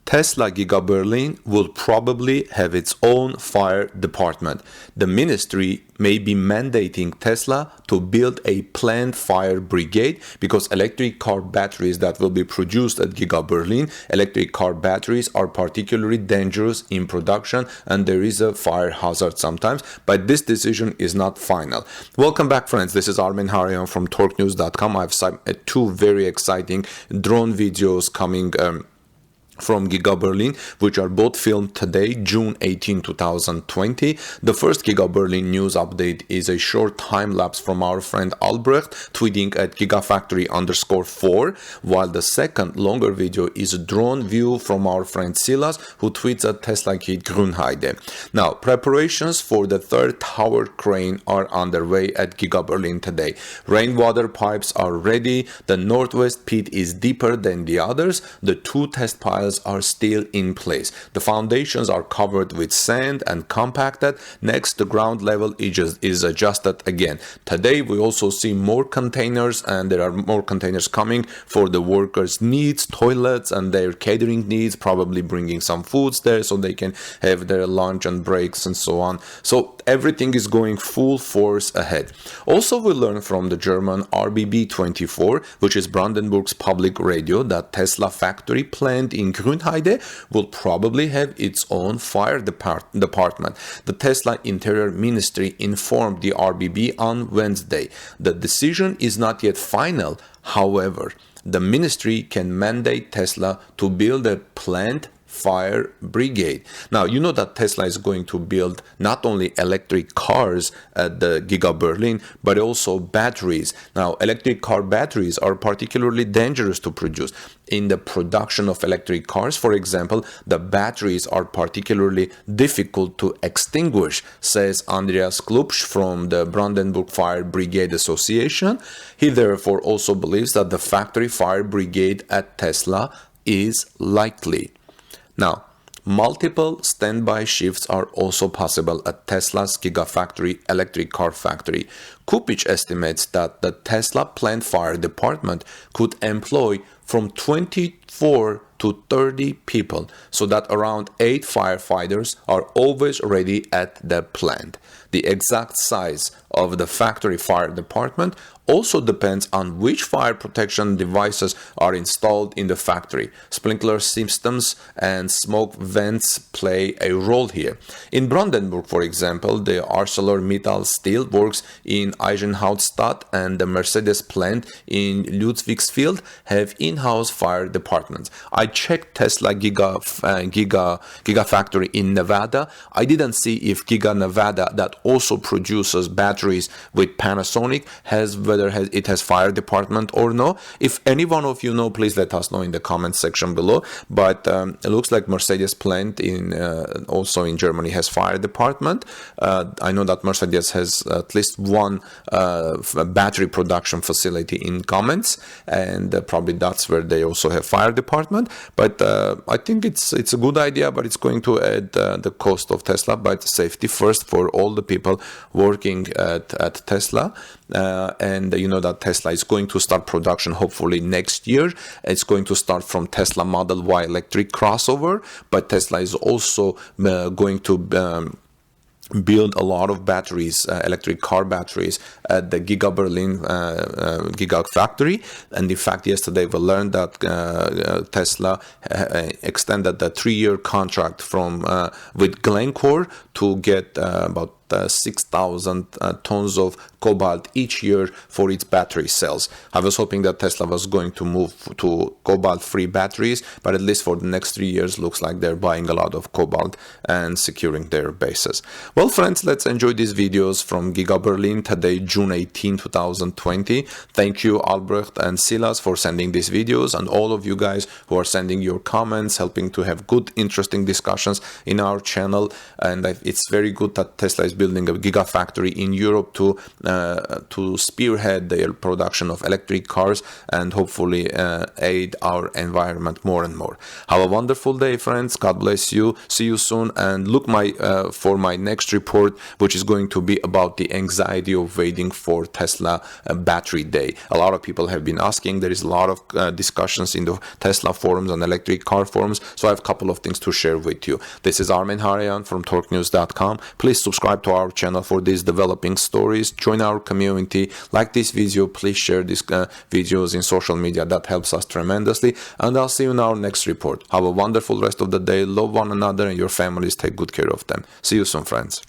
Tesla Giga Berlin will probably have its own fire department. The ministry may be mandating Tesla to build a planned fire brigade because electric car batteries that will be produced at Giga Berlin, electric car batteries are particularly dangerous in production and there is a fire hazard sometimes, but this decision is not final. Welcome back, friends. This is Armin Harian from torquenews.com. I have two very exciting drone videos coming from Giga Berlin, which are both filmed today, June 18, 2020. The first Giga Berlin news update is a short time lapse from our friend Albrecht tweeting at gigafactory_4, while the second longer video is a drone view from our friend Silas, who tweets at Tesla Kid Grunheide. Now, preparations for the third tower crane are underway at Giga Berlin today. Rainwater pipes are ready. The northwest pit is deeper than the others. The two test piles are still in place. The foundations are covered with sand and compacted. Next, the ground level is adjusted again. Today, we also see more containers, and there are more containers coming for the workers' needs, toilets, and their catering needs, probably bringing some foods there so they can have their lunch and breaks and so on. So everything is going full force ahead. Also, we learned from the German RBB24, which is Brandenburg's public radio, that Tesla factory plant in Grünheide will probably have its own fire department. The Tesla Interior Ministry informed the RBB on Wednesday. The decision is not yet final. However, the ministry can mandate Tesla to build a planned fire brigade. Now, you know that Tesla is going to build not only electric cars at the Giga Berlin, but also batteries. Now, electric car batteries are particularly dangerous to produce. In the production of electric cars, for example, the batteries are particularly difficult to extinguish, says Andreas Klubsch from the Brandenburg Fire Brigade Association. He therefore also believes that the factory fire brigade at Tesla is likely. Now, multiple standby shifts are also possible at Tesla's Gigafactory electric car factory. Kupich estimates that the Tesla plant fire department could employ from 24 to 30 people, so that around 8 firefighters are always ready at the plant. The exact size of the factory fire department also depends on which fire protection devices are installed in the factory. Sprinkler systems and smoke vents play a role here. In Brandenburg, for example, the ArcelorMittal steel works in Eichenhautstadt and the Mercedes plant in Ludwigsfeld have in-house fire departments. I checked Tesla Giga Factory in Nevada. I didn't see if Giga Nevada, that also produces batteries with Panasonic, whether it has fire department or no. If any one of you know, please let us know in the comment section below. But it looks like Mercedes plant also in Germany has fire department. I know that Mercedes has at least one battery production facility in Cummins, and probably that's where they also have fire department. But I think it's a good idea, but it's going to add the cost of Tesla. But safety first for all the people working at Tesla. And you know that Tesla is going to start production hopefully next year. It's going to start from Tesla Model Y electric crossover, but Tesla is also going to build a lot of batteries, electric car batteries at the Giga Berlin Giga factory. And in fact, yesterday we learned that Tesla extended the 3-year contract with Glencore to get about 6,000 tons of cobalt each year for its battery cells. I was hoping that Tesla was going to move to cobalt-free batteries, but at least for the next 3 years, looks like they're buying a lot of cobalt and securing their bases. Well, friends, let's enjoy these videos from Giga Berlin today, June 18, 2020. Thank you, Albrecht and Silas, for sending these videos, and all of you guys who are sending your comments, helping to have good, interesting discussions in our channel. And it's very good that Tesla is building building a gigafactory in Europe to spearhead their production of electric cars and hopefully aid our environment more and more. Have a wonderful day, friends. God bless you. See you soon, and look for my next report, which is going to be about the anxiety of waiting for Tesla battery day. A lot of people have been asking. There is a lot of discussions in the Tesla forums and electric car forums, so I have a couple of things to share with you. This is Armen Harayan from torquenews.com. Please subscribe to our channel for these developing stories. Join our community. Like this video. Please share these videos in social media. That helps us tremendously. And I'll see you in our next report. Have a wonderful rest of the day. Love one another and your families. Take good care of them. See you soon, friends.